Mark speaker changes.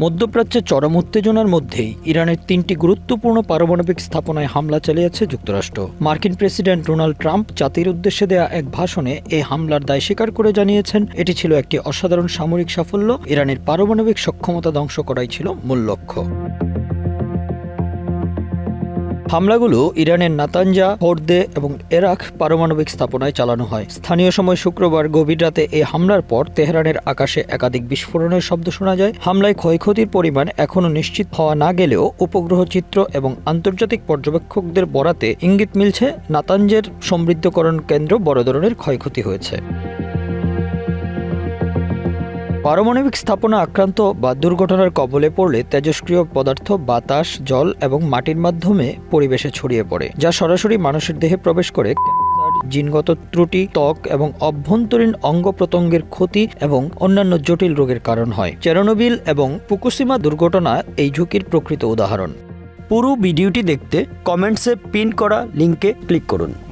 Speaker 1: মধ্যপ্রাচ্যে চরম উত্তেজনার মধ্যেই ইরানের ৩টি গুরুত্বপূর্ণ পারমাণবিক স্থাপনায় হামলা চালিয়েছে যুক্তরাষ্ট্র। মার্কিন প্রেসিডেন্ট ডোনাল্ড ট্রাম্প জাতির উদ্দেশ্যে দেয়া এক ভাষণে এই হামলার দায় স্বীকার করে জানিয়েছেন, এটি ছিল একটি অসাধারণ সামরিক সাফল্য, ইরানের পারমাণবিক সক্ষমতা ধ্বংস করাই ছিল মূল লক্ষ্য। হামলাগুলো ইরানের নাতানজা, ফোর্দে এবং এরাক পারমাণবিক স্থাপনায় চালানো হয়। স্থানীয় সময় শুক্রবার গভীর রাতে এই হামলার পর তেহরানের আকাশে একাধিক বিস্ফোরণের শব্দ শোনা যায়। হামলায় ক্ষয়ক্ষতির পরিমাণ এখনও নিশ্চিত হওয়া না গেলেও উপগ্রহ চিত্র এবং আন্তর্জাতিক পর্যবেক্ষকদের বরাতে ইঙ্গিত মিলছে নাতানজের সমৃদ্ধকরণ কেন্দ্র বড় ধরনের ক্ষয়ক্ষতি হয়েছে। পারমাণবিক স্থাপনা আক্রান্ত বা দুর্ঘটনার কবলে পড়লে তেজস্ক্রিয় পদার্থ বাতাস, জল এবং মাটির মাধ্যমে পরিবেশে ছড়িয়ে পড়ে, যা সরাসরি মানুষের দেহে প্রবেশ করে ক্যান্সার, জিনগত ত্রুটি, ত্বক এবং অভ্যন্তরীণ অঙ্গ প্রত্যঙ্গের ক্ষতি এবং অন্যান্য জটিল রোগের কারণ হয়। চেরনোবিল এবং ফুকুশিমা দুর্ঘটনা এই ঝুঁকির প্রকৃত উদাহরণ। পুরো ভিডিওটি দেখতে কমেন্টসে পিন করা লিঙ্কে ক্লিক করুন।